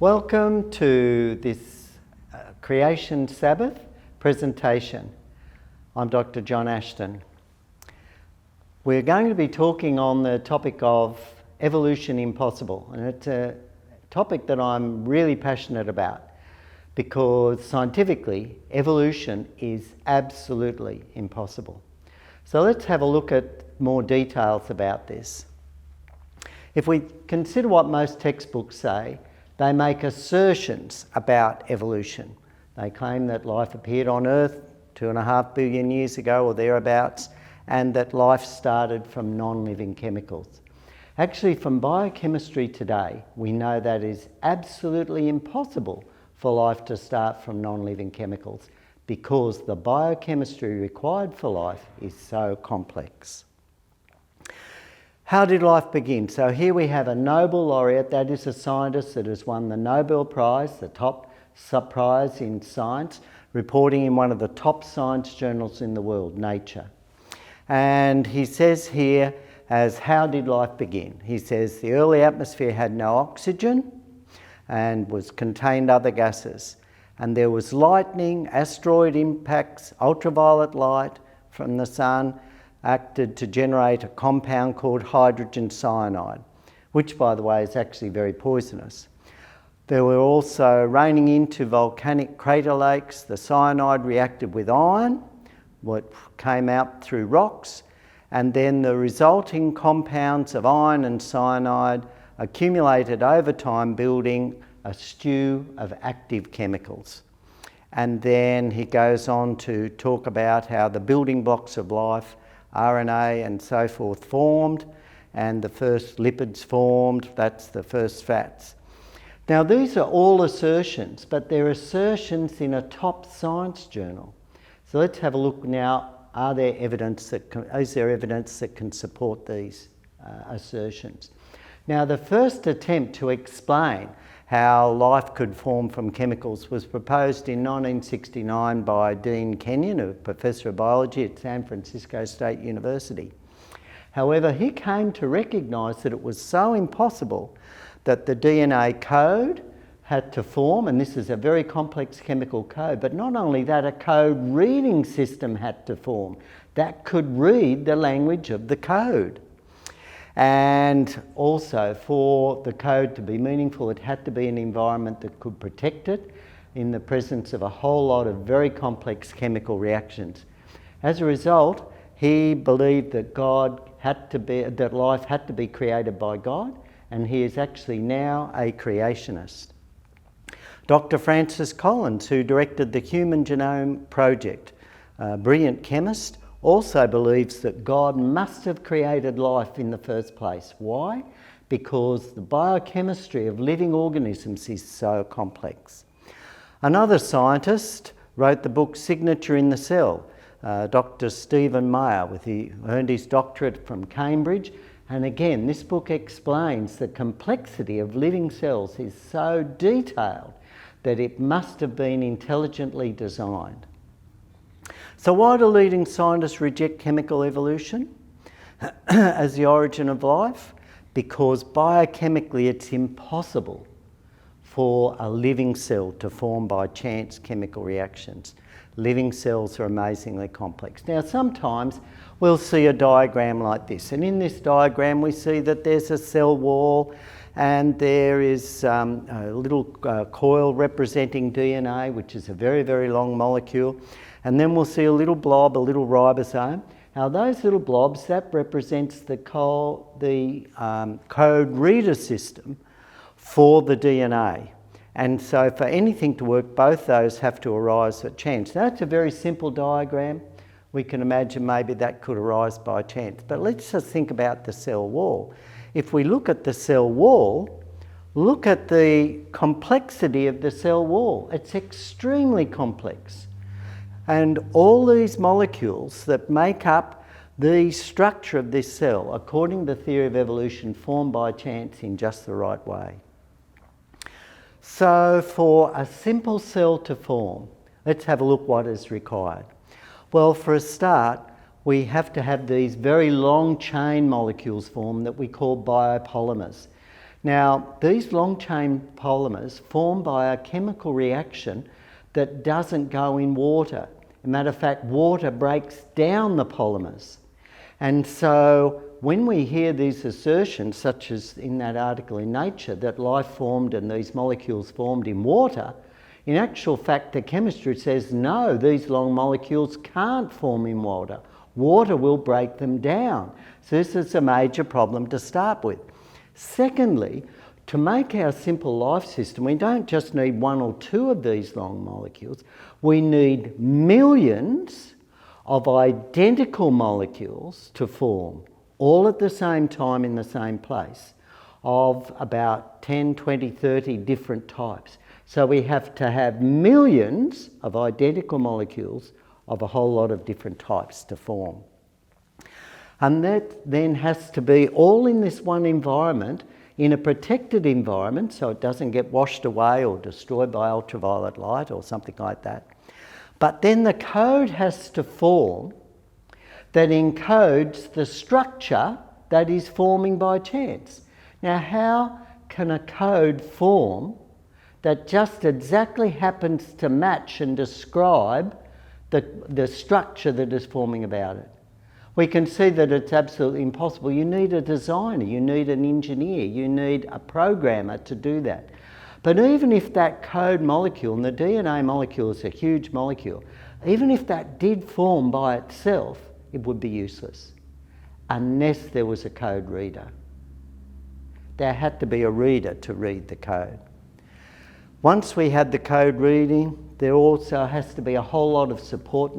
Welcome to this Creation Sabbath presentation. I'm Dr. John Ashton. We're going to be talking on the topic of evolution impossible, and it's a topic that I'm really passionate about because scientifically evolution is absolutely impossible. So let's have a look at more details about this. If we consider what most textbooks say, they make assertions about evolution. They claim that life appeared on Earth 2.5 billion years ago or thereabouts, and that life started from non-living chemicals. Actually, from biochemistry today, we know that it is absolutely impossible for life to start from non-living chemicals because the biochemistry required for life is so complex. How did life begin? So here we have a Nobel laureate, that is a scientist that has won the Nobel Prize, the top prize in science, reporting in one of the top science journals in the world, Nature. And he says here, as how did life begin? He says the early atmosphere had no oxygen and contained other gases. And there was lightning, asteroid impacts, ultraviolet light from the sun, acted to generate a compound called hydrogen cyanide, which, by the way, is actually very poisonous. There were also raining into volcanic crater lakes. The cyanide reacted with iron, what came out through rocks, and then the resulting compounds of iron and cyanide accumulated over time, building a stew of active chemicals. And then he goes on to talk about how the building blocks of life, RNA and so forth, formed, and the first lipids formed. That's the first fats. Now these are all assertions, but they're assertions in a top science journal. So let's have a look now. Is there evidence that can support these assertions? Now the first attempt to explain how life could form from chemicals was proposed in 1969 by Dean Kenyon, a professor of biology at San Francisco State University. However, he came to recognise that it was so impossible that the DNA code had to form, and this is a very complex chemical code, but not only that, a code reading system had to form that could read the language of the code. And also, for the code to be meaningful, it had to be an environment that could protect it in the presence of a whole lot of very complex chemical reactions. As a result, he believed that life had to be created by God, and he is actually now a creationist. Dr. Francis Collins, who directed the Human Genome Project, a brilliant chemist, also believes that God must have created life in the first place. Why? Because the biochemistry of living organisms is so complex. Another scientist wrote the book Signature in the Cell, Dr. Stephen Meyer, who earned his doctorate from Cambridge. And again, this book explains the complexity of living cells is so detailed that it must have been intelligently designed. So why do leading scientists reject chemical evolution as the origin of life? Because biochemically it's impossible for a living cell to form by chance chemical reactions. Living cells are amazingly complex. Now sometimes we'll see a diagram like this, and in this diagram we see that there's a cell wall and there is a little coil representing DNA, which is a very, very long molecule. And then we'll see a little blob, a little ribosome. Now those little blobs, that represents the code reader system for the DNA. And so for anything to work, both those have to arise at chance. Now that's a very simple diagram. We can imagine maybe that could arise by chance. But let's just think about the cell wall. If we look at the cell wall, look at the complexity of the cell wall. It's extremely complex. And all these molecules that make up the structure of this cell, according to the theory of evolution, formed by chance in just the right way. So for a simple cell to form, let's have a look what is required. Well, for a start, we have to have these very long chain molecules form that we call biopolymers. Now, these long-chain polymers form by a chemical reaction that doesn't go in water. As a matter of fact, water breaks down the polymers. And so when we hear these assertions, such as in that article in Nature, that life formed and these molecules formed in water, in actual fact, the chemistry says, no, these long molecules can't form in water. Water will break them down. So this is a major problem to start with. Secondly, to make our simple life system, we don't just need one or two of these long molecules. We need millions of identical molecules to form, all at the same time in the same place, of about 10, 20, 30 different types. So we have to have millions of identical molecules of a whole lot of different types to form. And that then has to be all in this one environment, in a protected environment, so it doesn't get washed away or destroyed by ultraviolet light or something like that. But then the code has to form that encodes the structure that is forming by chance. Now, how can a code form that just exactly happens to match and describe the structure that is forming about it? We can see that it's absolutely impossible. You need a designer, you need an engineer, you need a programmer to do that. But even if that code molecule, and the DNA molecule is a huge molecule, even if that did form by itself, it would be useless unless there was a code reader. There had to be a reader to read the code. Once we had the code reading, there also has to be a whole lot of support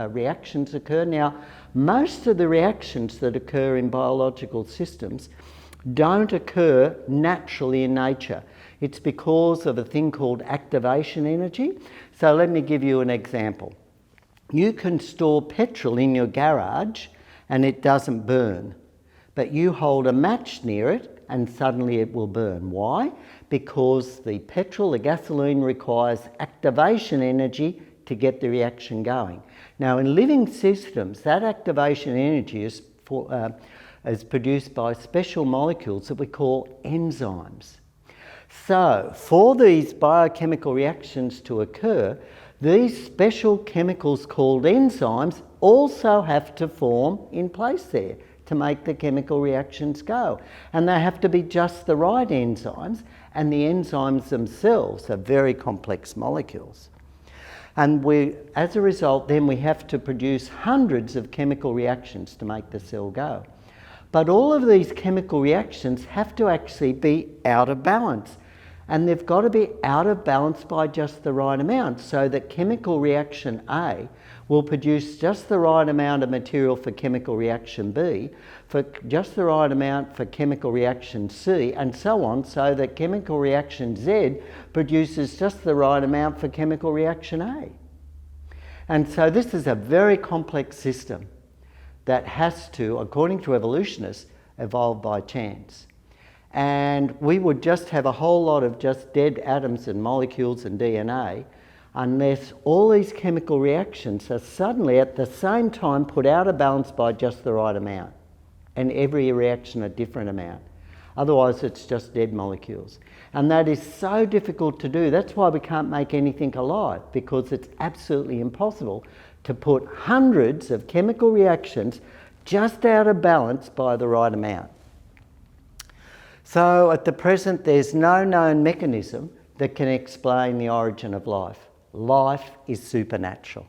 reactions occur. Now, most of the reactions that occur in biological systems don't occur naturally in nature. It's because of a thing called activation energy. So let me give you an example. You can store petrol in your garage and it doesn't burn, but you hold a match near it and suddenly it will burn. Why? Because the petrol, the gasoline, requires activation energy to get the reaction going. Now, in living systems, that activation energy is produced by special molecules that we call enzymes. So, for these biochemical reactions to occur, these special chemicals called enzymes also have to form in place there to make the chemical reactions go. And they have to be just the right enzymes, and the enzymes themselves are very complex molecules. And as a result, then we have to produce hundreds of chemical reactions to make the cell go. But all of these chemical reactions have to actually be out of balance. And they've got to be out of balance by just the right amount, so that chemical reaction A will produce just the right amount of material for chemical reaction B, for just the right amount for chemical reaction C, and so on, so that chemical reaction Z produces just the right amount for chemical reaction A. And so this is a very complex system that has to, according to evolutionists, evolve by chance. And we would just have a whole lot of just dead atoms and molecules and DNA unless all these chemical reactions are suddenly at the same time put out of balance by just the right amount, and every reaction a different amount. Otherwise it's just dead molecules. And that is so difficult to do. That's why we can't make anything alive, because it's absolutely impossible to put hundreds of chemical reactions just out of balance by the right amount. So at the present, there's no known mechanism that can explain the origin of life. Life is supernatural.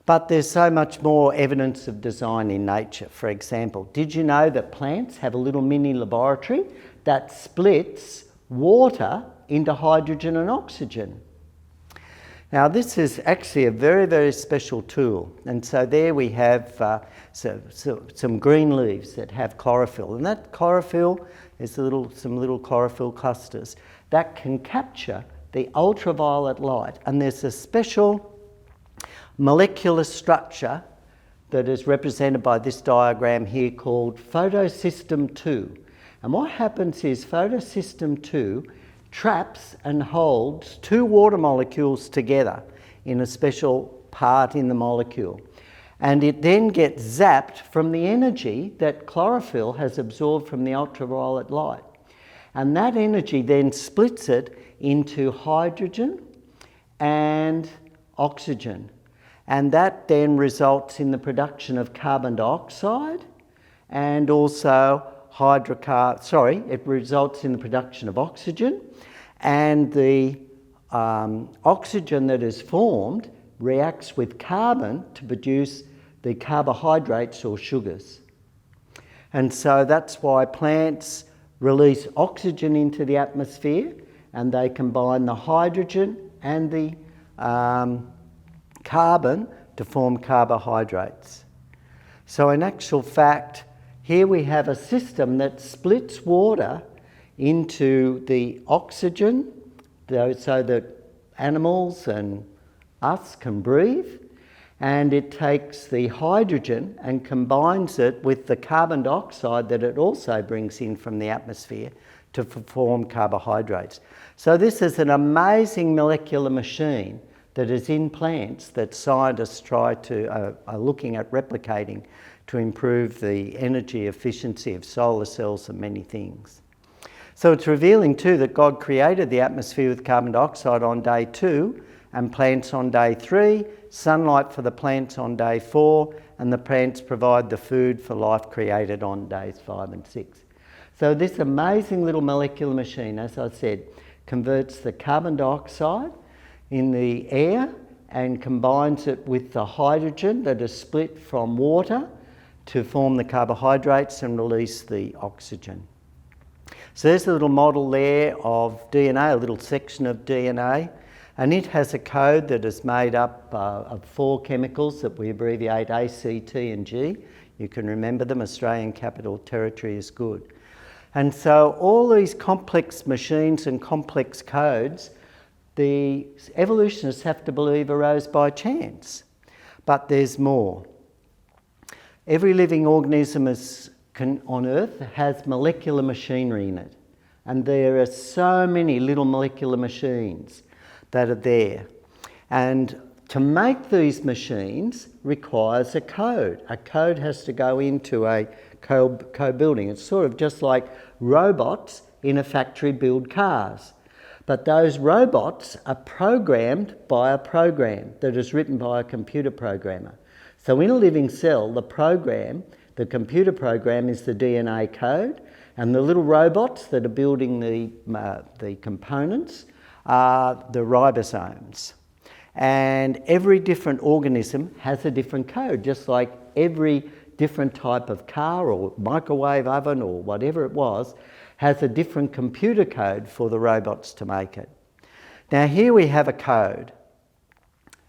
But there's so much more evidence of design in nature. For example, did you know that plants have a little mini laboratory that splits water into hydrogen and oxygen? Now, this is actually a very, very special tool. And so there we have some green leaves that have chlorophyll. And that chlorophyll is some little chlorophyll clusters that can capture the ultraviolet light. And there's a special molecular structure that is represented by this diagram here called photosystem 2. And what happens is photosystem 2 traps and holds two water molecules together in a special part in the molecule. And it then gets zapped from the energy that chlorophyll has absorbed from the ultraviolet light. And that energy then splits it into hydrogen and oxygen. And that then results in the production of carbon dioxide and also it results in the production of oxygen, and the oxygen that is formed reacts with carbon to produce the carbohydrates or sugars. And so that's why plants release oxygen into the atmosphere, and they combine the hydrogen and the carbon to form carbohydrates. So in actual fact, here we have a system that splits water into the oxygen so that animals and us can breathe, and it takes the hydrogen and combines it with the carbon dioxide that it also brings in from the atmosphere to form carbohydrates. So this is an amazing molecular machine that is in plants that scientists are looking at replicating to improve the energy efficiency of solar cells and many things. So it's revealing too that God created the atmosphere with carbon dioxide on day 2 and plants on day 3, sunlight for the plants on day 4, and the plants provide the food for life created on days 5 and 6. So this amazing little molecular machine, as I said, converts the carbon dioxide in the air and combines it with the hydrogen that is split from water to form the carbohydrates and release the oxygen. So there's a little model there of DNA, a little section of DNA, and it has a code that is made up of 4 chemicals that we abbreviate A, C, T and G. You can remember them. Australian Capital Territory is good. And so all these complex machines and complex codes, the evolutionists have to believe arose by chance. But there's more. Every living organism on Earth has molecular machinery in it. And there are so many little molecular machines that are there. And to make these machines requires a code. A code has to go into a co-building. It's sort of just like robots in a factory build cars. But those robots are programmed by a program that is written by a computer programmer. So in a living cell, the computer program is the DNA code, and the little robots that are building the components are the ribosomes. And every different organism has a different code, just like every different type of car or microwave oven or whatever it was has a different computer code for the robots to make it. Now here we have a code,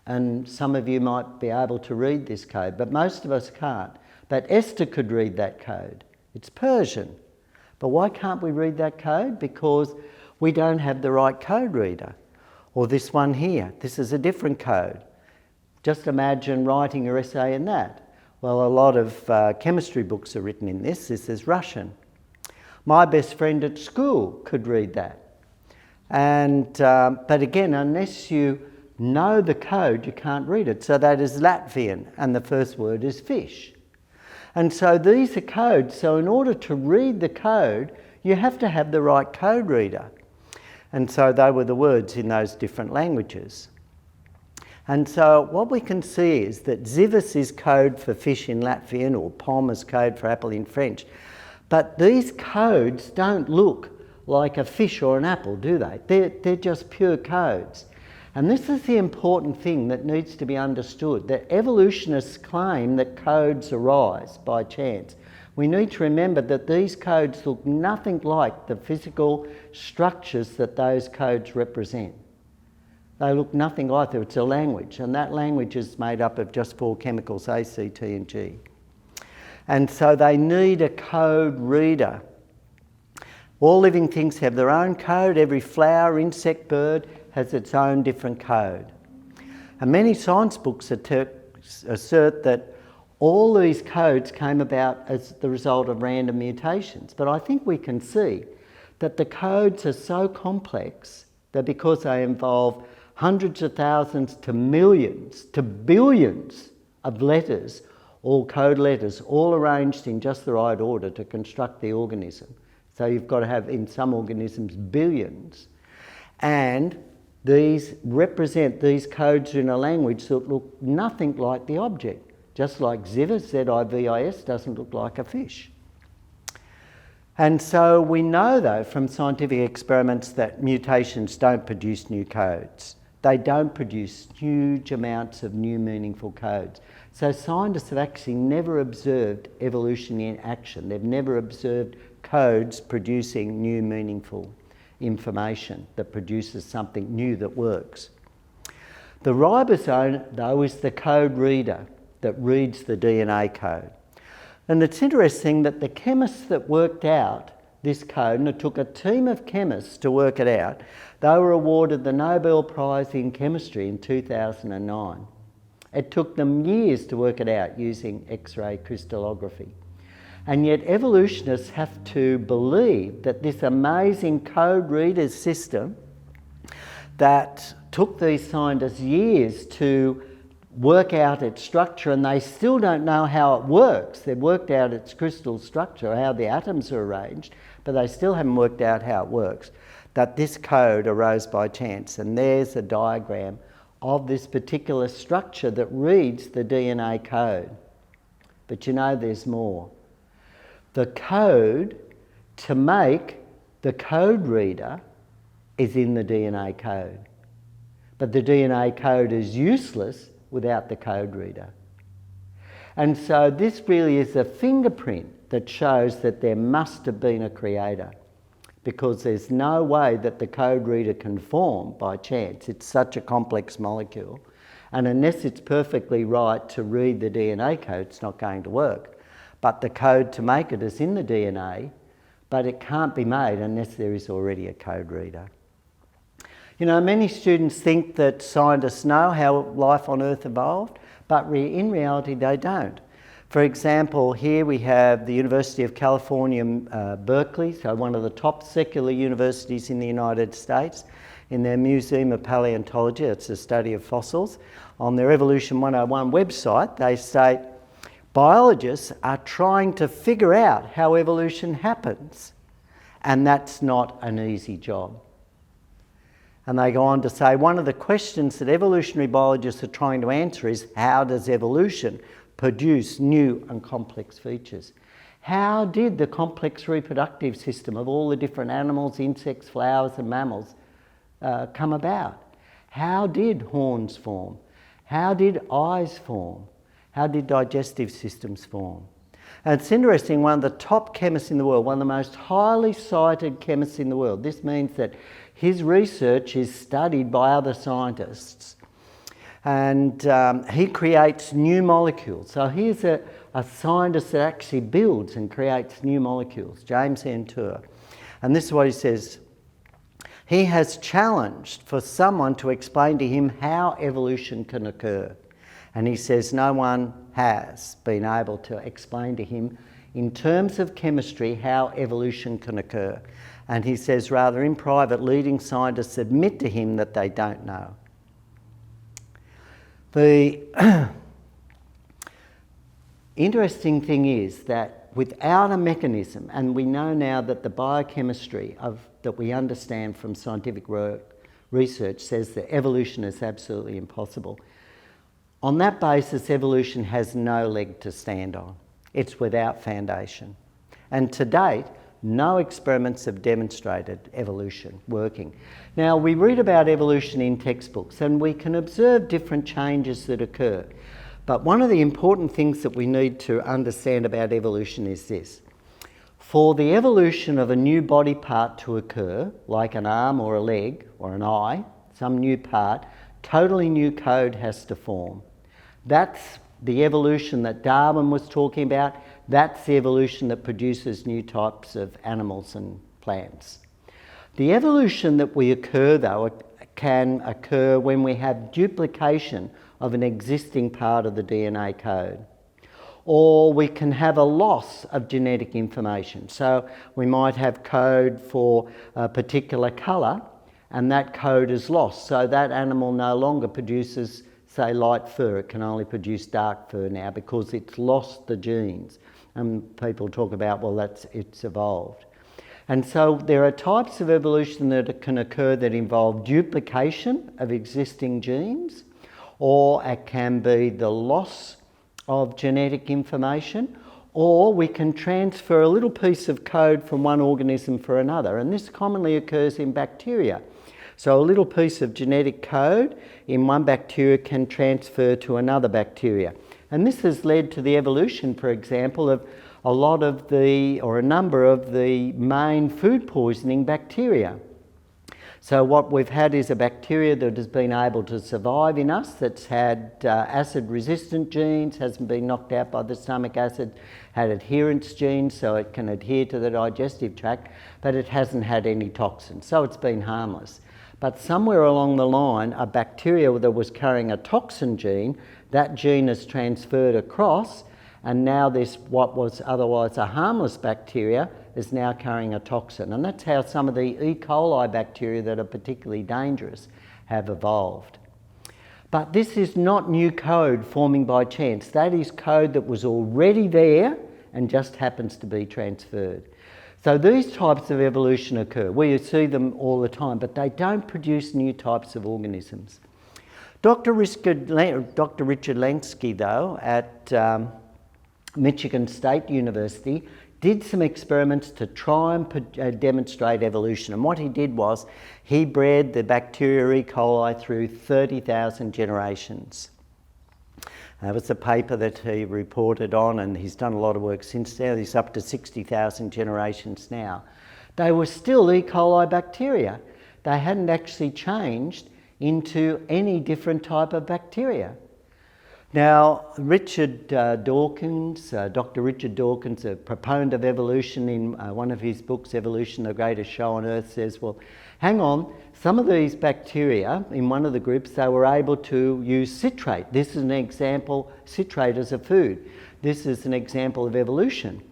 and some of you might be able to read this code, but most of us can't. But Esther could read that code. It's Persian. But why can't we read that code? Because we don't have the right code reader. Or this one here, this is a different code. Just imagine writing your essay in that. Well, a lot of chemistry books are written in this. This is Russian. My best friend at school could read that. And but again, unless you know the code, you can't read it. So that is Latvian, and the first word is fish. And so these are codes. So in order to read the code, you have to have the right code reader. And so they were the words in those different languages. And so what we can see is that Zivis is code for fish in Latvian, or pom is code for apple in French. But these codes don't look like a fish or an apple, do they? They're just pure codes. And this is the important thing that needs to be understood, that evolutionists claim that codes arise by chance. We need to remember that these codes look nothing like the physical structures that those codes represent. They look nothing like them. It's a language, and that language is made up of just 4 chemicals, A, C, T and G. And so they need a code reader. All living things have their own code. Every flower, insect, bird has its own different code. And many science books assert that all these codes came about as the result of random mutations. But I think we can see that the codes are so complex that because they involve hundreds of thousands to millions to billions of letters, all code letters, all arranged in just the right order to construct the organism. So you've got to have, in some organisms, billions. And these represent, these codes in a language that look nothing like the object. Just like Zivis, Z-I-V-I-S, doesn't look like a fish. And so we know, though, from scientific experiments that mutations don't produce new codes. They don't produce huge amounts of new meaningful codes. So scientists have actually never observed evolution in action. They've never observed codes producing new meaningful information that produces something new that works. The ribosome, though, is the code reader that reads the DNA code. And it's interesting that the chemists that worked out this code, and it took a team of chemists to work it out, they were awarded the Nobel Prize in Chemistry in 2009. It took them years to work it out using X-ray crystallography. And yet evolutionists have to believe that this amazing code reader system that took these scientists years to work out its structure, and they still don't know how it works. They've worked out its crystal structure, how the atoms are arranged, but they still haven't worked out how it works, that this code arose by chance. And there's a diagram of this particular structure that reads the DNA code. But you know, there's more. The code to make the code reader is in the DNA code. But the DNA code is useless without the code reader. And so this really is a fingerprint that shows that there must have been a creator, because there's no way that the code reader can form by chance. It's such a complex molecule. And unless it's perfectly right to read the DNA code, it's not going to work. But the code to make it is in the DNA, but it can't be made unless there is already a code reader. You know, many students think that scientists know how life on Earth evolved, but in reality they don't. For example, here we have the University of California, Berkeley, so one of the top secular universities in the United States. In their Museum of Paleontology, it's a study of fossils, on their Evolution 101 website, they state, biologists are trying to figure out how evolution happens, and that's not an easy job. And they go on to say, one of the questions that evolutionary biologists are trying to answer is, how does evolution produce new and complex features? How did the complex reproductive system of all the different animals, insects, flowers and mammals come about? How did horns form? How did eyes form? How did digestive systems form? And it's interesting, one of the top chemists in the world, one of the most highly cited chemists in the world, this means that his research is studied by other scientists, and he creates new molecules. So here's a scientist that actually builds and creates new molecules, James Antour. And this is what he says. He has challenged for someone to explain to him how evolution can occur. And he says no one has been able to explain to him in terms of chemistry how evolution can occur. And he says, rather in private, leading scientists admit to him that they don't know. The interesting thing is that without a mechanism, and we know now that the biochemistry that we understand from scientific research says that evolution is absolutely impossible. On that basis, evolution has no leg to stand on. It's without foundation. And to date, no experiments have demonstrated evolution working. Now, we read about evolution in textbooks and we can observe different changes that occur. But one of the important things that we need to understand about evolution is this. For the evolution of a new body part to occur, like an arm or a leg or an eye, some new part, totally new code has to form. That's the evolution that Darwin was talking about. That's the evolution that produces new types of animals and plants. The evolution that we occur, though, can occur when we have duplication of an existing part of the DNA code. Or we can have a loss of genetic information. So we might have code for a particular colour, and that code is lost. So that animal no longer produces, say, light fur. It can only produce dark fur now because it's lost the genes. And people talk about, well, it's evolved. And so there are types of evolution that can occur that involve duplication of existing genes, or it can be the loss of genetic information, or we can transfer a little piece of code from one organism for another. And this commonly occurs in bacteria. So a little piece of genetic code in one bacteria can transfer to another bacteria. And this has led to the evolution, for example, of a lot of the, or a number of the main food poisoning bacteria. So what we've had is a bacteria that has been able to survive in us, that's had acid-resistant genes, hasn't been knocked out by the stomach acid, had adherence genes, so it can adhere to the digestive tract, but it hasn't had any toxins, so it's been harmless. But somewhere along the line, a bacteria that was carrying a toxin gene, that gene is transferred across, and now this, what was otherwise a harmless bacteria, is now carrying a toxin. And that's how some of the E. coli bacteria that are particularly dangerous have evolved. But this is not new code forming by chance. That is code that was already there and just happens to be transferred. So these types of evolution occur. We see them all the time, but they don't produce new types of organisms. Dr. Richard Lansky, though, at Michigan State University, did some experiments to try and demonstrate evolution. And what he did was he bred the bacteria E. coli through 30,000 generations. That was a paper that he reported on, and he's done a lot of work since then. He's up to 60,000 generations now. They were still E. coli bacteria. They hadn't actually changed into any different type of bacteria. Now, Dawkins, Dr. Richard Dawkins, a proponent of evolution in one of his books, Evolution, the Greatest Show on Earth, says, well, hang on, some of these bacteria, in one of the groups, they were able to use citrate. This is an example, citrate as a food. This is an example of evolution.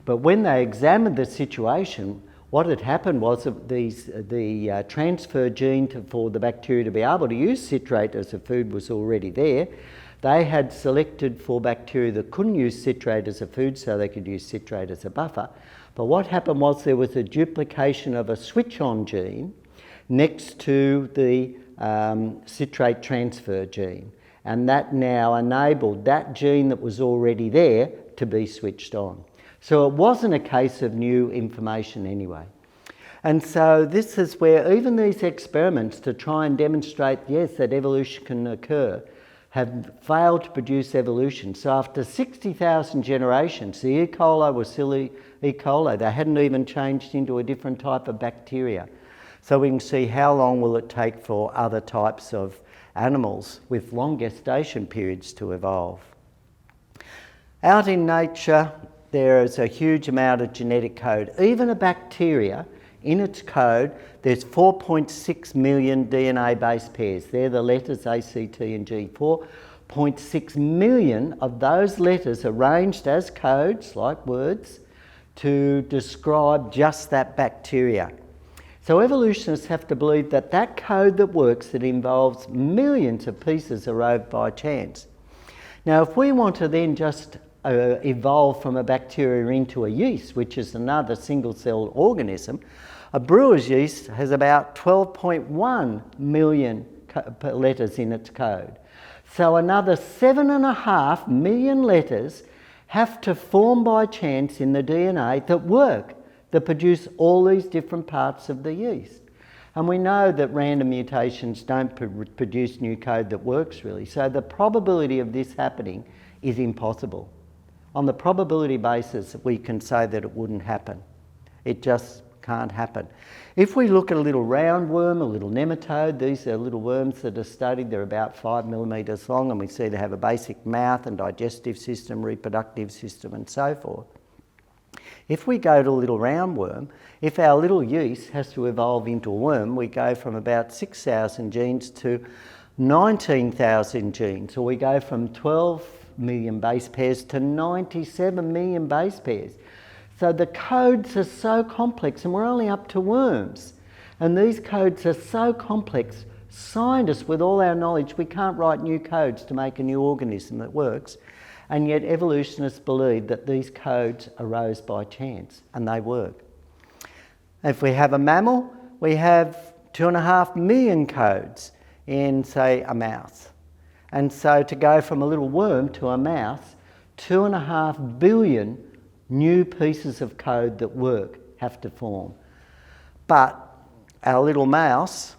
But when they examined the situation, what had happened was that the transfer gene for the bacteria to be able to use citrate as a food was already there. They had selected for bacteria that couldn't use citrate as a food, so they could use citrate as a buffer. But what happened was there was a duplication of a switch-on gene next to the citrate transfer gene. And that now enabled that gene that was already there to be switched on. So it wasn't a case of new information anyway. And so this is where even these experiments to try and demonstrate, yes, that evolution can occur, have failed to produce evolution. So after 60,000 generations, the E. coli was still E. coli. They hadn't even changed into a different type of bacteria. So we can see how long will it take for other types of animals with long gestation periods to evolve. Out in nature, there is a huge amount of genetic code. Even a bacteria, in its code, there's 4.6 million DNA base pairs. They're the letters A, C, T and G. 4.6 million of those letters arranged as codes, like words, to describe just that bacteria. So evolutionists have to believe that that code that works, that involves millions of pieces arrived by chance. Now, if we want to then just evolve from a bacteria into a yeast, which is another single-celled organism, a brewer's yeast has about 12.1 million letters in its code. So another 7.5 million letters have to form by chance in the DNA that work, that produce all these different parts of the yeast. And we know that random mutations don't produce new code that works really. So the probability of this happening is impossible. On the probability basis, we can say that it wouldn't happen. It just can't happen. If we look at a little roundworm, a little nematode, these are little worms that are studied, they're about 5 millimetres long, and we see they have a basic mouth and digestive system, reproductive system and so forth. If we go to a little roundworm, if our little yeast has to evolve into a worm, we go from about 6,000 genes to 19,000 genes, or we go from 12 million base pairs to 97 million base pairs. So the codes are so complex, and we're only up to worms. And these codes are so complex, scientists with all our knowledge, we can't write new codes to make a new organism that works. And yet evolutionists believe that these codes arose by chance, and they work. If we have a mammal, we have 2.5 million codes in, say, a mouse. And so to go from a little worm to a mouse, 2.5 billion new pieces of code that work have to form. But our little mouse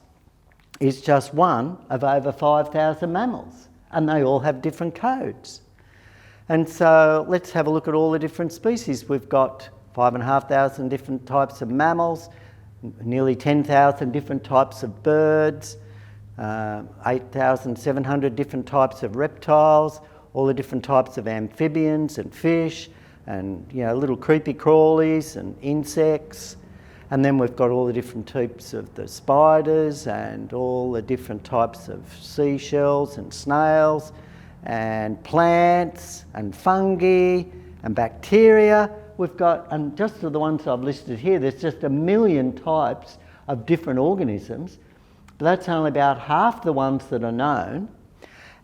is just one of over 5,000 mammals, and they all have different codes. And so let's have a look at all the different species. We've got 5,500 different types of mammals, nearly 10,000 different types of birds, 8,700 different types of reptiles, all the different types of amphibians and fish, and little creepy crawlies and insects. And then we've got all the different types of the spiders and all the different types of seashells and snails and plants and fungi and bacteria. We've got, and just of the ones I've listed here, there's just 1 million types of different organisms. But that's only about half the ones that are known.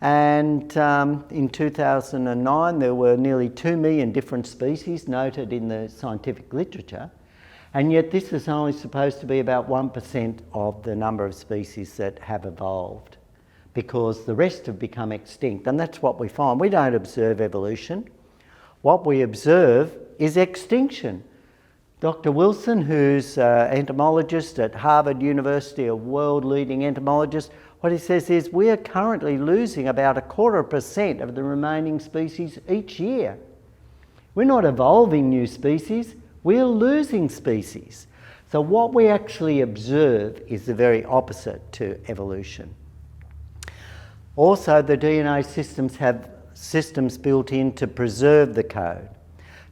And in 2009, there were nearly 2 million different species noted in the scientific literature. And yet this is only supposed to be about 1% of the number of species that have evolved, because the rest have become extinct. And that's what we find. We don't observe evolution. What we observe is extinction. Dr. Wilson, who's an entomologist at Harvard University, a world-leading entomologist, what he says is we are currently losing about 0.25% of the remaining species each year. We're not evolving new species, we're losing species. So what we actually observe is the very opposite to evolution. Also, the DNA systems have systems built in to preserve the code.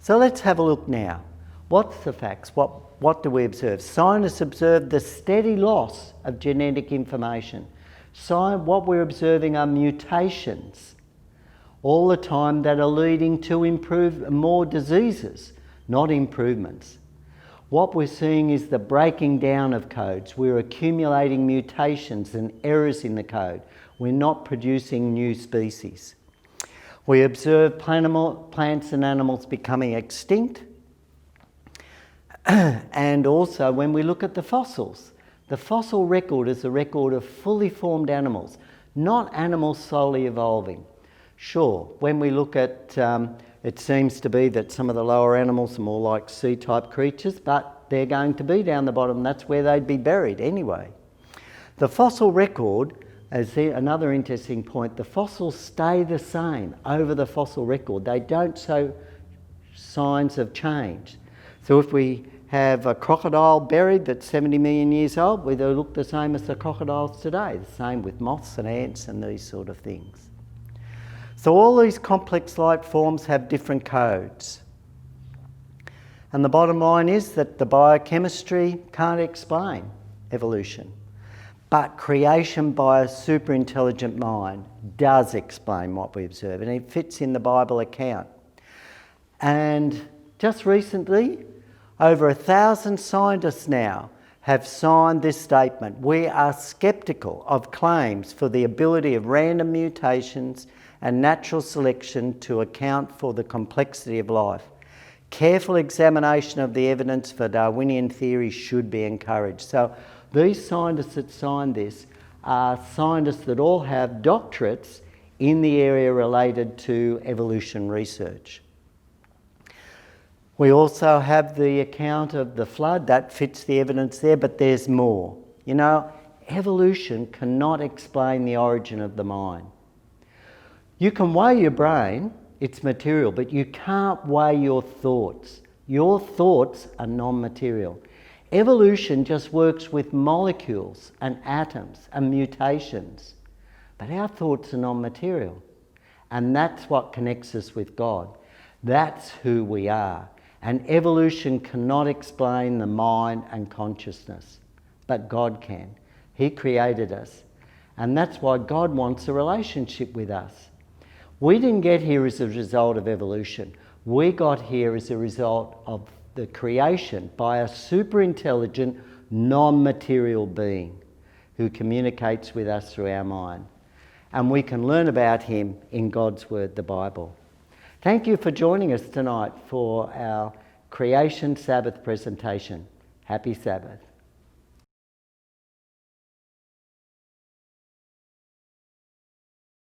So let's have a look now. What's the facts? What do we observe? Scientists observe the steady loss of genetic information. What we're observing are mutations all the time that are leading to more diseases, not improvements. What we're seeing is the breaking down of codes. We're accumulating mutations and errors in the code. We're not producing new species. We observe plants and animals becoming extinct. And also when we look at the fossils, the fossil record is a record of fully formed animals, not animals slowly evolving. Sure, when we look at, it seems to be that some of the lower animals are more like sea-type creatures, but they're going to be down the bottom. That's where they'd be buried anyway. The fossil record, as another interesting point, the fossils stay the same over the fossil record. They don't show signs of change. So if we have a crocodile buried that's 70 million years old, they look the same as the crocodiles today. The same with moths and ants and these sort of things. So all these complex life forms have different codes. And the bottom line is that the biochemistry can't explain evolution. But creation by a super intelligent mind does explain what we observe, and it fits in the Bible account. And just recently, over 1,000 scientists now have signed this statement. We are sceptical of claims for the ability of random mutations and natural selection to account for the complexity of life. Careful examination of the evidence for Darwinian theory should be encouraged. So these scientists that signed this are scientists that all have doctorates in the area related to evolution research. We also have the account of the flood. That fits the evidence there, but there's more. Evolution cannot explain the origin of the mind. You can weigh your brain, it's material, but you can't weigh your thoughts. Your thoughts are non-material. Evolution just works with molecules and atoms and mutations, but our thoughts are non-material. And that's what connects us with God. That's who we are. And evolution cannot explain the mind and consciousness, but God can. He created us. And that's why God wants a relationship with us. We didn't get here as a result of evolution. We got here as a result of the creation by a super intelligent, non-material being who communicates with us through our mind. And we can learn about him in God's Word, the Bible. Thank you for joining us tonight for our Creation Sabbath presentation. Happy Sabbath.